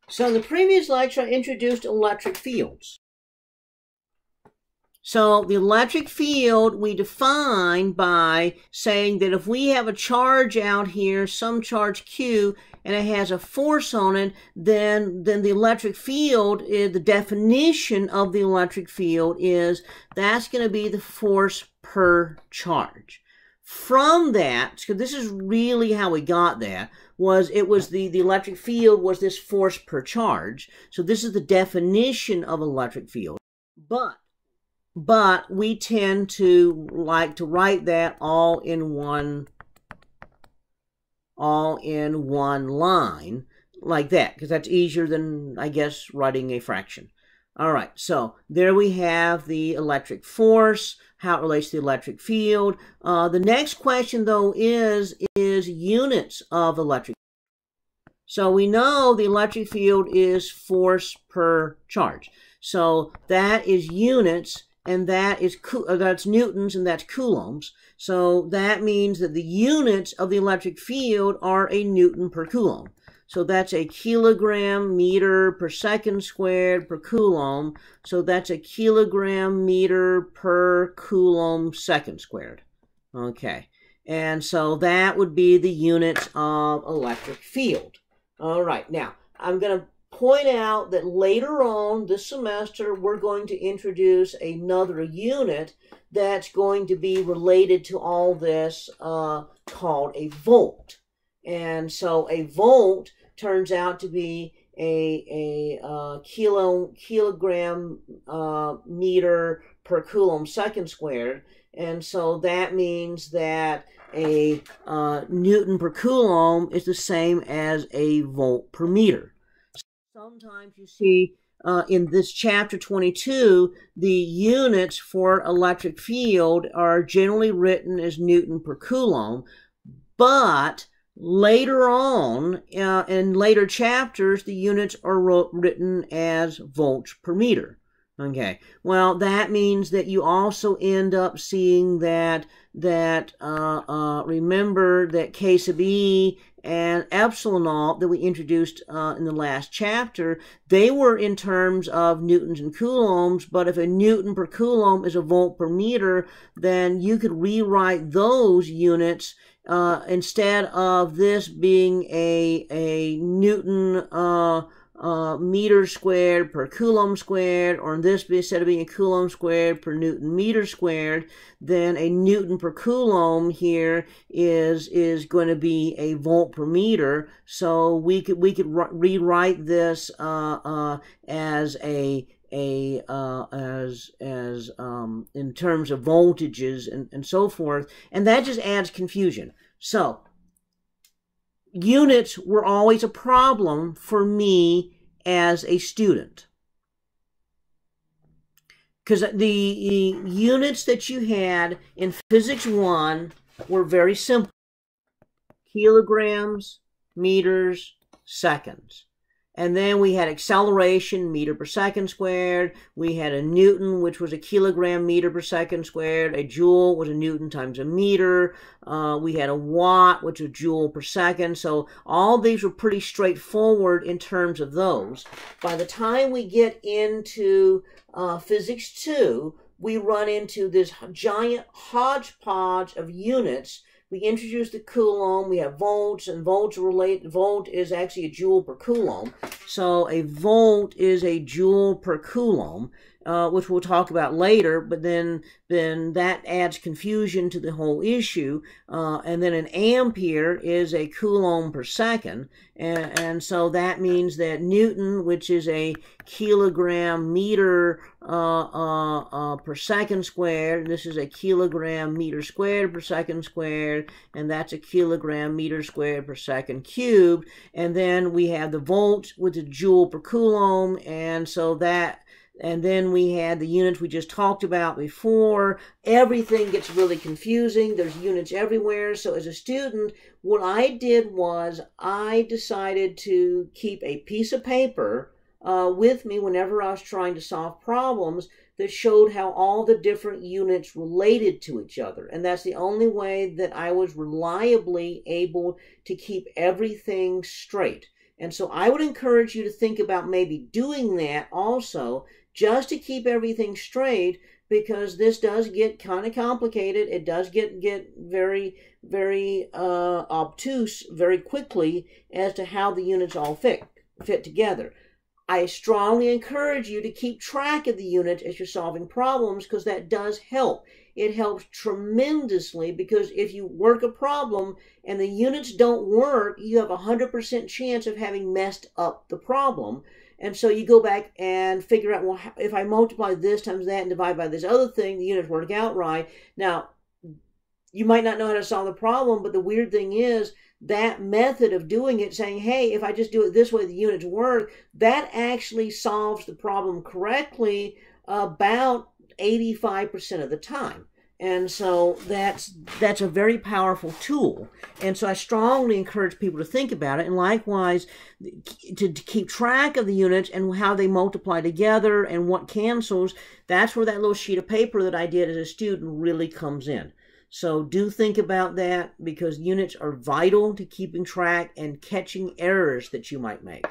So in the previous lecture, I introduced electric fields. So the electric field we define by saying that if we have a charge out here, some charge Q, and it has a force on it, then the electric field, the definition of the electric field is that's going to be the force per charge. From that, because this is really how we got that, it was the electric field was this force per charge. So this is the definition of electric field. But we tend to like to write that all in one line like that, because that's easier than, I guess, writing a fraction. All right, so there we have the electric force, how it relates to the electric field. The next question, though, is units of electric field. So we know the electric field is force per charge. So that is units, and that's newtons, and that's coulombs. So that means that the units of the electric field are a newton per coulomb. So that's a kilogram meter per second squared per coulomb. So that's a kilogram meter per coulomb second squared. Okay. And so that would be the units of electric field. All right. Now, I'm going to point out that later on this semester, we're going to introduce another unit that's going to be related to all this called a volt. And so a volt turns out to be a kilogram meter per coulomb second squared. And so that means that a newton per coulomb is the same as a volt per meter. Sometimes you see in this chapter 22, the units for electric field are generally written as newton per coulomb, but later on, in later chapters, the units are written as volts per meter. Okay, well, that means that you also end up seeing that remember that K sub E and epsilon naught that we introduced in the last chapter, they were in terms of newtons and coulombs, but if a newton per coulomb is a volt per meter, then you could rewrite those units instead of this being a newton meter squared per coulomb squared, or this instead of being a coulomb squared per newton meter squared, then a newton per coulomb here is going to be a volt per meter. So we could rewrite this as in terms of voltages and so forth, and that just adds confusion. So units were always a problem for me as a student, because the units that you had in Physics 1 were very simple: kilograms, meters, seconds. And then we had acceleration, meter per second squared. We had a newton, which was a kilogram meter per second squared. A joule was a newton times a meter. We had a watt, which was joule per second. So all these were pretty straightforward in terms of those. By the time we get into Physics 2, we run into this giant hodgepodge of units. We introduce the coulomb, we have volts, and volts relate. Volt is actually a joule per coulomb. So a volt is a joule per coulomb, which we'll talk about later, but then that adds confusion to the whole issue. And then an ampere is a coulomb per second. And so that means that Newton, which is a kilogram meter per second squared, this is a kilogram meter squared per second squared, and that's a kilogram meter squared per second cubed. And then we have the volt with the joule per coulomb, and so that, and then we had the units we just talked about before. Everything gets really confusing. There's units everywhere. So as a student, what I did was I decided to keep a piece of paper with me whenever I was trying to solve problems that showed how all the different units related to each other. And that's the only way that I was reliably able to keep everything straight. And so I would encourage you to think about maybe doing that also, just to keep everything straight, because this does get kind of complicated. It does get very, very obtuse very quickly as to how the units all fit together. I strongly encourage you to keep track of the units as you're solving problems, because that does help. It helps tremendously, because if you work a problem and the units don't work, you have a 100% chance of having messed up the problem. And so you go back and figure out, well, if I multiply this times that and divide by this other thing, the units work out right. Now, you might not know how to solve the problem, but the weird thing is that method of doing it, saying, hey, if I just do it this way, the units work, that actually solves the problem correctly about 85% of the time. And so that's a very powerful tool. And so I strongly encourage people to think about it, and likewise to keep track of the units and how they multiply together and what cancels. That's where that little sheet of paper that I did as a student really comes in. So do think about that, because units are vital to keeping track and catching errors that you might make.